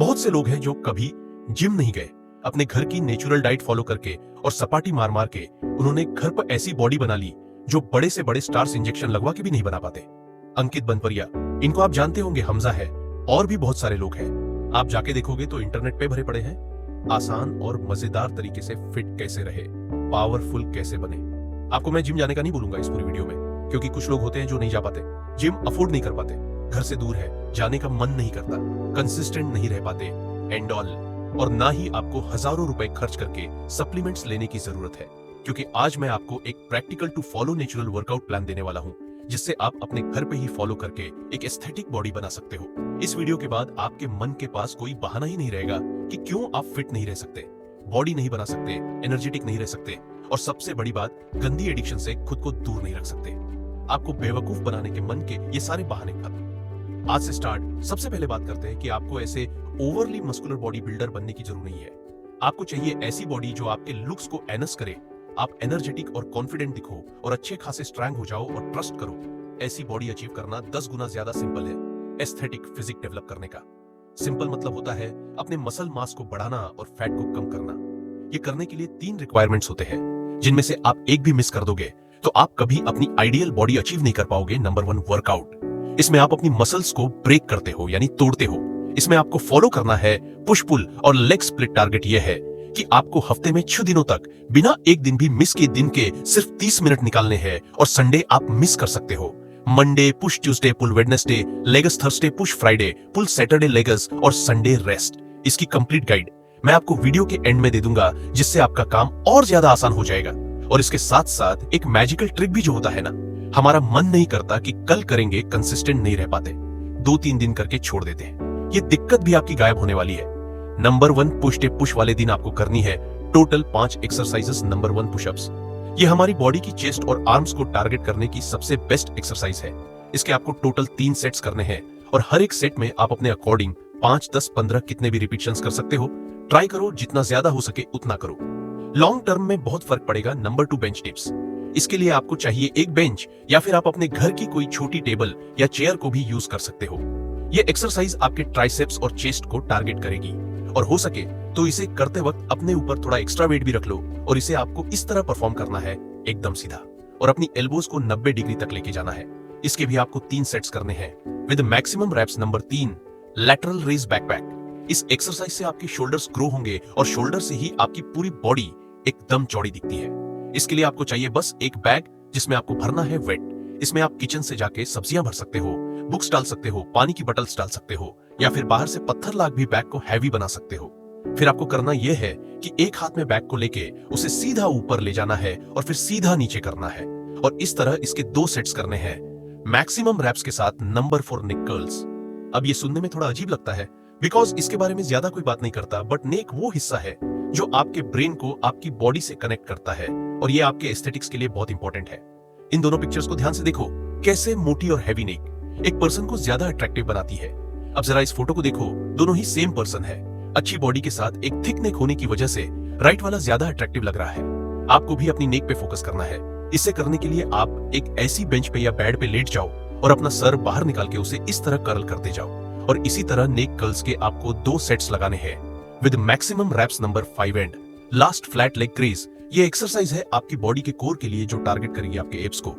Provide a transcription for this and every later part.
बहुत से लोग हैं जो कभी जिम नहीं गए, अपने घर की नेचुरल डाइट फॉलो करके और सपाटी मार मार के उन्होंने घर पर ऐसी बॉडी बना ली जो बड़े से बड़े स्टार्स इंजेक्शन लगवा के भी नहीं बना पाते। अंकित बनपरिया, इनको आप जानते होंगे, हमजा है, और भी बहुत सारे लोग हैं। आप जाके देखोगे तो इंटरनेट पे भरे पड़े हैं आसान और मजेदार तरीके से फिट कैसे रहे, पावरफुल कैसे बने। आपको मैं जिम जाने का नहीं बोलूंगा इस पूरी वीडियो में, क्योंकि कुछ लोग होते हैं जो नहीं जा पाते, जिम अफोर्ड नहीं कर पाते, घर से दूर है, जाने का मन नहीं करता, कंसिस्टेंट नहीं रह पाते एंड ऑल, और ना ही आपको हजारों रुपए खर्च करके सप्लीमेंट्स लेने की जरूरत है। क्योंकि आज मैं आपको एक practical to follow natural workout plan देने वाला हूं, जिससे आप अपने घर पे ही फॉलो करके एक एस्थेटिक बॉडी बना सकते हो। इस वीडियो के बाद आपके मन के पास कोई बहाना ही नहीं रहेगा कि क्यों आप फिट नहीं रह सकते, बॉडी नहीं बना सकते, एनर्जेटिक नहीं रह सकते, और सबसे बड़ी बात, गंदी एडिक्शन से खुद को दूर नहीं रख सकते। आपको बेवकूफ बनाने के मन के ये सारे बहाने खत्म। आज से स्टार्ट। सबसे पहले बात करते हैं कि आपको ऐसे ओवरली मस्कुलर बॉडी बिल्डर बनने की जरूरत नहीं है। आपको चाहिए ऐसी बॉडी जो आपके लुक्स को एनहांस करे, आप एनर्जेटिक और कॉन्फिडेंट दिखो और अच्छे खासे स्ट्रांग हो जाओ और ट्रस्ट करो। ऐसी बॉडी अचीव करना 10 गुना ज्यादा सिंपल है एस्थेटिक फिजिक डेवलप करने का। सिंपल मतलब होता है अपने मसल मास को बढ़ाना और फैट को कम करना। ये करने के लिए 3 रिक्वायरमेंट्स होते हैं, जिनमें से आप एक भी मिस कर दोगे तो आप कभी अपनी आइडियल बॉडी अचीव नहीं कर पाओगे। Number 1, workout. इसमें आप अपनी मसल्स को ब्रेक करते हो, यानी तोड़ते हो। इसमें आपको फॉलो करना है पुश पुल और लेग स्प्लिट। टारगेट यह है कि आपको हफ्ते में 6 दिनों तक बिना एक दिन भी मिस किए दिन के सिर्फ 30 मिनट निकालने हैं, और संडे आप मिस कर सकते हो। Monday push Tuesday pull Wednesday legs, Thursday push Friday pull Saturday legs, और संडे रेस्ट। इसकी कंप्लीट गाइड मैं आपको वीडियो के एंड में दे दूंगा, जिससे आपका काम और ज्यादा आसान हो जाएगा। और इसके साथ साथ एक मैजिकल ट्रिक भी जो होता है ना, हमारा मन नहीं करता कि कल करेंगे, कंसिस्टेंट नहीं रह पाते, 2-3 दिन करके छोड़ देते हैं। ये दिक्कत भी आपकी गायब होने वाली है। नंबर 1, पुश डे पुश वाले दिन आपको करनी है टोटल 5 एक्सरसाइजेस। Number 1, pushups. ये हमारी बॉडी की चेस्ट और आर्म्स को टारगेट करने की सबसे बेस्ट एक्सरसाइज है। इसके आपको टोटल 3 सेट्स करने हैं, और हर एक सेट में आप अपने अकॉर्डिंग 5, 10, 15 कितने भी रिपीटेशंस कर सकते हो। ट्राई करो, जितना ज्यादा हो सके उतना करो। लॉन्ग टर्म में बहुत फर्क पड़ेगा। Number 2, bench tips. इसके लिए आपको चाहिए एक बेंच, या फिर आप अपने घर की कोई छोटी टेबल या चेयर को भी यूज कर सकते हो। ये एक्सरसाइज आपके ट्राइसेप्स और चेस्ट को टारगेट करेगी, और हो सके तो इसे करते वक्त अपने ऊपर थोड़ा एक्स्ट्रा वेट भी रख लो, और इसे आपको इस तरह परफॉर्म करना है, एकदम सीधा, और अपनी एल्बोज को 90 डिग्री तक लेके जाना है। इसके भी आपको 3 सेट्स करने हैं with maximum reps. Number 3, lateral raise backpack. इस एक्सरसाइज से आपके शोल्डर्स ग्रो होंगे, और शोल्डर से ही आपकी पूरी बॉडी एकदम चौड़ी दिखती है। इसके लिए आपको चाहिए बस एक बैग, जिसमें आपको भरना है वेट। इसमें आप किचन से जाके सब्जियां भर सकते हो, बुक्स डाल सकते हो, पानी की बॉटल्स डाल सकते हो, या फिर बाहर से पत्थर लाद भी बैग को हैवी बना सकते हो। फिर आपको करना यह है कि एक हाथ में बैग को लेके उसे सीधा ऊपर ले जाना है, और फिर सीधा नीचे करना है, और इस तरह इसके 2 सेट्स करने हैं मैक्सिमम रैप्स के साथ। नंबर 4, नेक कर्ल्स। अब ये सुनने में थोड़ा अजीब लगता है, बिकॉज इसके बारे में ज्यादा कोई बात नहीं करता, बट नेक वो हिस्सा है जो आपके ब्रेन को आपकी बॉडी से कनेक्ट करता है, और ये आपके एस्थेटिक्स के लिए बहुत इंपॉर्टेंट है। इन दोनों पिक्चर्स को ध्यान से देखो, कैसे मोटी और हैवी नेक एक पर्सन को ज्यादा अट्रैक्टिव बनाती है। अब जरा इस फोटो को देखो, दोनों ही सेम पर्सन है। अच्छी बॉडी के साथ एक थिक नेक होने की वजह से राइट वाला ज्यादा अट्रैक्टिव लग रहा है। आपको भी अपनी नेक पे फोकस करना है। इसे करने के लिए आप एक ऐसी बेंच पे या बेड पे लेट जाओ, और अपना सर बाहर निकाल के उसे इस तरह कर्ल करते जाओ, और इसी तरह नेक कर्ल्स के आपको 2 सेट्स लगाने हैं with maximum reps. Number 5 and last, flat leg crease. ये एक्सरसाइज है आपकी बॉडी के कोर के लिए, जो टारगेट करेगी आपके एब्स को।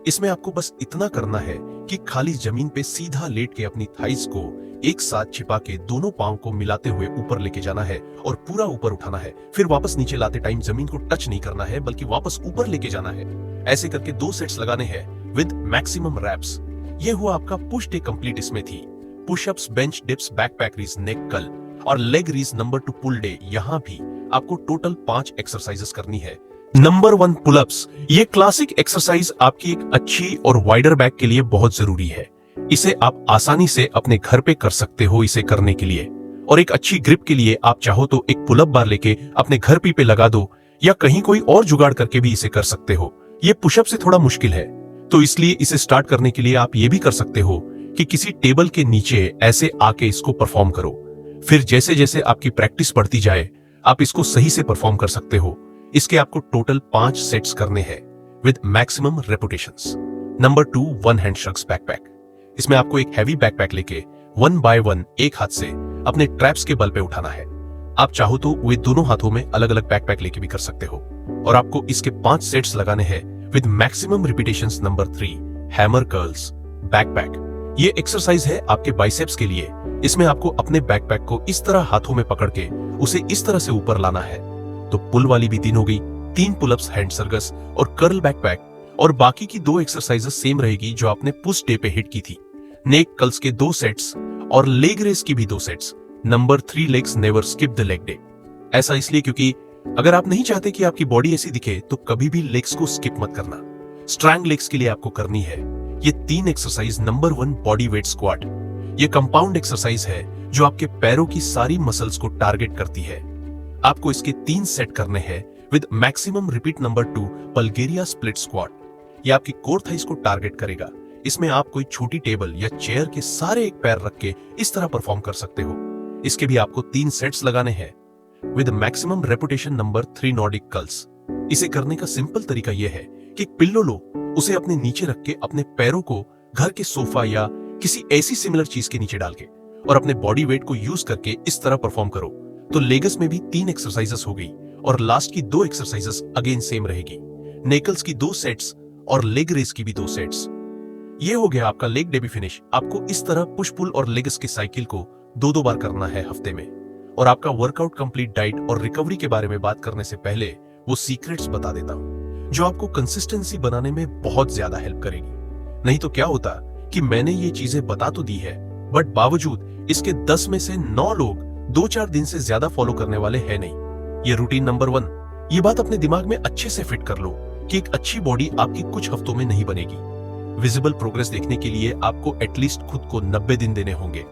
इसमें आपको बस इतना करना है कि खाली जमीन पे सीधा लेट के अपनी थाइस को एक साथ छिपा के दोनों पांव को मिलाते हुए ऊपर लेके जाना है, और पूरा ऊपर उठाना है। फिर वापस नीचे लाते टाइम जमीन को टच नहीं करना है, बल्कि वापस ऊपर लेके जाना है। ऐसे करके 2 सेट्स लगाने हैं विद मैक्सिमम रैप्स। ये हुआ आपका पुश डे कंप्लीट। इसमें थी पुशअप्स, बेंच डिप्स, बैकपैक रीज, नेक कर्ल और लेग रीज। नंबर 2, पुल डे। यहाँ भी आपको टोटल 5 एक्सरसाइजेस करनी है। Number 1, pullups. ये क्लासिक एक्सरसाइज आपकी एक अच्छी और वाइडर बैक के लिए बहुत जरूरी है। इसे आप आसानी से अपने घर पे कर सकते हो इसे करने के लिए, और एक अच्छी ग्रिप के लिए आप चाहो तो एक पुलअप बार लेके अपने घर पे लगा दो, या कहीं कोई और जुगाड़ करके भी इसे कर सकते हो। ये पुशअप से थोड़ा मुश्किल है, तो इसलिए इसे स्टार्ट करने के लिए आप ये भी कर सकते हो कि किसी टेबल के नीचे ऐसे आके इसको परफॉर्म करो। फिर जैसे जैसे आपकी प्रैक्टिस बढ़ती जाए, आप इसको सही से परफॉर्म कर सकते हो। इसके आपको टोटल 5 सेट्स करने हैं with maximum repetitions. Number 2, 1 hand shrugs backpack. इसमें आपको एक हैवी बैकपैक लेके 1 बाय 1 एक हाथ से अपने ट्रैप्स के बल पे उठाना है। आप चाहो तो वे दोनों हाथों में अलग अलग बैकपैक लेके भी कर सकते हो। और आपको इसके 5 सेट्स लगाने हैं with maximum repetitions. Number 3, hammer curls backpack. ये एक्सरसाइज है आपके बाइसेप्स के लिए। इसमें आपको अपने बैकपैक को इस तरह हाथों में पकड़ के उसे इस तरह से ऊपर लाना है। तो पुल वाली भी 3 हो गई, 3 पुलअप्स, हैंड सर्कस और कर्ल बैकपैक। और बाकी की 2 एक्सरसाइजेस सेम रहेगी जो आपने पुश डे पे हिट की थी। नेक कर्ल्स के 2 सेट्स और लेग रेस की भी 2 sets. Number 3, legs never skip the leg day. ऐसा इसलिए क्योंकि अगर आप नहीं चाहते कि आपकी बॉडी ऐसी दिखे तो कभी भी लेग्स को स्किप मत करना। स्ट्रैंग लेग्स के लिए आपको करनी है ये 3 exercise. Number 1, body weight squat. ये कंपाउंड एक्सरसाइज है जो आपके पैरों की सारी मसल्स को टारगेट करती है। आपको इसके 3 सेट करने हैं with maximum repeat. Number 2, Bulgaria split squat. ये आपकी कोर थाइस को टारगेट करेगा। इसमें आप कोई छोटी टेबल या चेयर के सारे एक पैर रख के इस तरह परफॉर्म कर सकते हो। इसके भी आपको 3 सेट्स लगाने हैं with maximum reputation. Number 3, Nordic curls. इसे करने का सिंपल तरीका यह है कि एक पिल्लो लो, उसे अपने नीचे रख के अपने पैरों को घर के सोफा या किसी ऐसी सिमिलर चीज के नीचे डाल के और अपने बॉडी वेट को यूज करके इस तरह परफॉर्म करो। तो लेगस में भी 3 एक्सरसाइजेस हो गई और लास्ट की 2 एक्सरसाइजेस अगेन सेम रहेगी। नेकल्स की 2 सेट्स और लेग रेस की भी 2 सेट्स। ये हो गया आपका लेग डे भी फिनिश। आपको इस तरह पुश पुल और लेग्स के साइकिल को 2-2 बार करना है हफ्ते में। और आपका वर्कआउट कंप्लीट डाइट और रिकवरी के बारे में बात करने से पहले वो सीक्रेट्स बता देता हूं जो आपको कंसिस्टेंसी बनाने में बहुत ज्यादा हेल्प करेगी। नहीं तो क्या होता कि मैंने ये चीजें बता तो दी है बट बावजूद इसके 10 में से 9 लोग 2-4 दिन से ज्यादा फॉलो करने वाले हैं नहीं। ये रूटीन नंबर 1, ये बात अपने दिमाग में अच्छे से फिट कर लो कि एक अच्छी बॉडी आपकी कुछ हफ्तों में नहीं बनेगी। विजिबल प्रोग्रेस देखने के लिए आपको एटलीस्ट खुद को 90 दिन देने होंगे।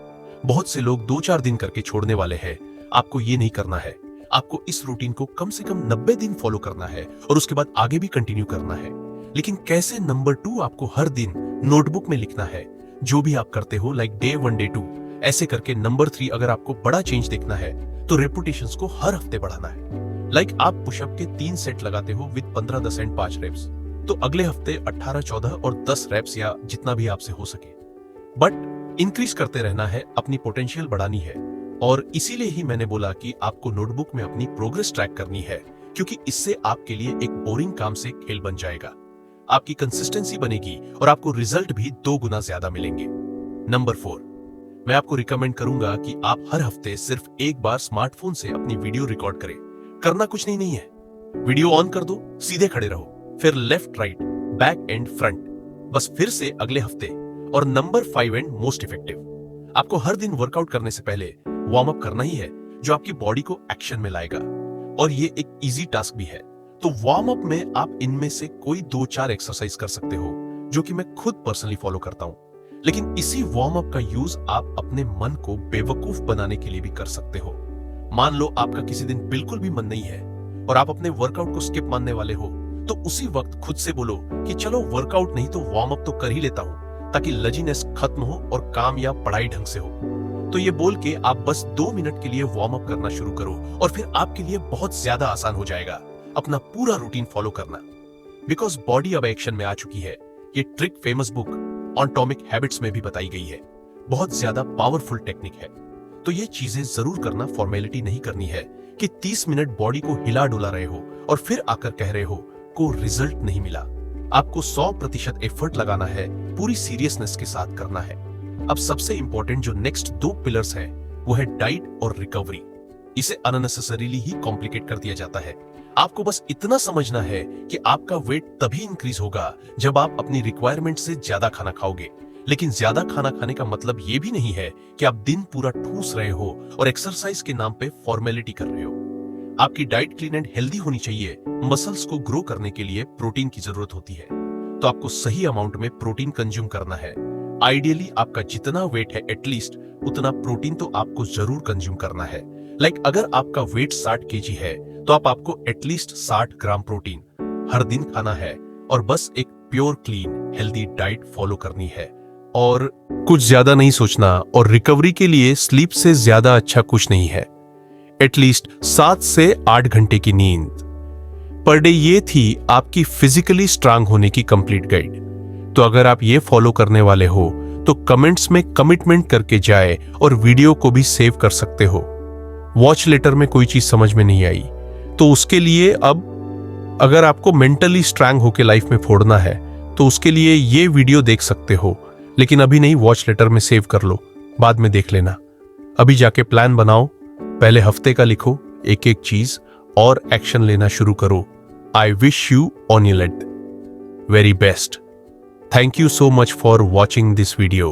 बहुत से लोग 2-4 दिन करके छोड़ने वाले हैं। आपको ये नहीं करना है। आपको इस रूटीन को कम से कम 90 दिन फॉलो करना है और उसके बाद आगे भी कंटिन्यू करना है। लेकिन कैसे? नंबर 2, आपको हर दिन नोटबुक में लिखना है जो भी आप करते हो, लाइक डे 1, डे 2 ऐसे करके। नंबर 3, अगर आपको बड़ा चेंज देखना है तो रेपुटेशंस को हर हफ्ते बढ़ाना है। लाइक आप पुशअप के 3 सेट लगाते हो विद 15, 10 एंड 5 रेप्स, तो अगले हफ्ते 18, 14 और 10 रेप्स या जितना भी आपसे हो सके। बट इंक्रीज करते रहना है, अपनी पोटेंशियल बढ़ानी है। और इसीलिए ही मैंने बोला कि आपको नोटबुक में अपनी प्रोग्रेस ट्रैक करनी है, क्योंकि इससे आपके लिए एक बोरिंग काम से खेल बन जाएगा। आपकी कंसिस्टेंसी बनेगी और आपको रिजल्ट भी 2 गुना ज्यादा मिलेंगे। नंबर 4, मैं आपको रिकमेंड करूंगा कि आप हर हफ्ते सिर्फ एक बार स्मार्टफोन से अपनी वीडियो रिकॉर्ड करें। करना कुछ नहीं है, वीडियो ऑन कर दो, सीधे खड़े रहो, फिर left, right, back and front, बस फिर से अगले हफ्ते। और नंबर 5 एंड मोस्ट इफेक्टिव, आपको हर दिन वर्कआउट करने से पहले वार्म अप करना ही है जो आपकी बॉडी को एक्शन में लाएगा। और ये एक इजी टास्क भी है। तो वार्म अप में आप इनमें से कोई 2-4 एक्सरसाइज कर सकते हो जो कि मैं खुद पर्सनली फॉलो करता हूं। लेकिन इसी वार्म अप का यूज आप अपने मन को बेवकूफ बनाने के लिए भी कर सकते हो। मान लो आपका किसी दिन बिल्कुल भी मन नहीं है और आप अपने वर्कआउट को स्किप मानने वाले हो, तो उसी वक्त खुद से बोलो कि चलो वर्कआउट नहीं तो वार्म अप तो कर ही लेता हूं, ताकि लजीनेस खत्म हो और काम या पढ़ाई ढंग से हो। तो ये बोल के आप बस 2 मिनट के लिए वार्म अप करना शुरू करो और फिर आपके लिए बहुत ज्यादा आसान हो जाएगा अपना पूरा रूटीन फॉलो करना। बिकॉज बॉडी अब एक्शन में आ चुकी है। ये trick famous book atomic habits में भी बताई गई है। बहुत ज्यादा पावरफुल टेक्निक है। तो ये चीजें जरूर करना, फॉर्मेलिटी नहीं करनी है कि 30 मिनट बॉडी को हिला डुला रहे हो और फिर आकर कह रहे हो को रिजल्ट नहीं मिला। आपको 100% एफर्ट लगाना है, पूरी सीरियसनेस के साथ करना है। अब सबसे इंपॉर्टेंट जो नेक्स्ट 2 पिलर्स हैं वो है डाइट और रिकवरी। इसे अननेसेसरीली ही कॉम्प्लिकेट कर दिया जाता है। आपको बस इतना समझना है कि आपका वेट तभी इंक्रीज होगा जब आप अपनी रिक्वायरमेंट से ज्यादा खाना खाओगे। लेकिन ज्यादा खाना खाने का मतलब ये भी नहीं है कि आप दिन पूरा ठूस रहे हो और एक्सरसाइज के नाम पे फॉर्मेलिटी कर रहे हो। आपकी डाइट क्लीन एंड हेल्दी होनी चाहिए। मसल्स को ग्रो करने के लिए प्रोटीन की जरूरत होती है, तो आपको सही अमाउंट में प्रोटीन कंज्यूम करना है। आइडियली आपका जितना वेट है एटलीस्ट उतना प्रोटीन तो आपको जरूर कंज्यूम करना है। लाइक अगर आपका वेट 60 केजी है तो आपको एटलीस्ट 60 ग्राम प्रोटीन हर दिन खाना है और बस एक pure clean healthy diet follow करनी है और कुछ ज्यादा नहीं सोचना। और रिकवरी के लिए स्लीप से ज्यादा अच्छा कुछ नहीं है। एटलीस्ट 7 से 8 घंटे की नींद पर डे। ये थी आपकी फिजिकली स्ट्रांग होने की कंप्लीट गाइड। तो अगर आप ये फॉलो करने वाले हो तो कमेंट्स में कमिटमेंट करके जाए और वीडियो को भी सेव कर सकते हो। वॉच लेटर में कोई चीज समझ में नहीं आई तो उसके लिए अब अगर आपको मेंटली स्ट्रांग होके लाइफ में फोड़ना है तो उसके लिए ये वीडियो देख सकते हो, लेकिन अभी नहीं, वॉच लेटर में सेव कर लो, बाद में देख लेना। अभी जाके प्लान बनाओ, पहले हफ्ते का लिखो एक एक चीज और एक्शन लेना शुरू करो। I wish you on your very best. Thank you so much for watching this video.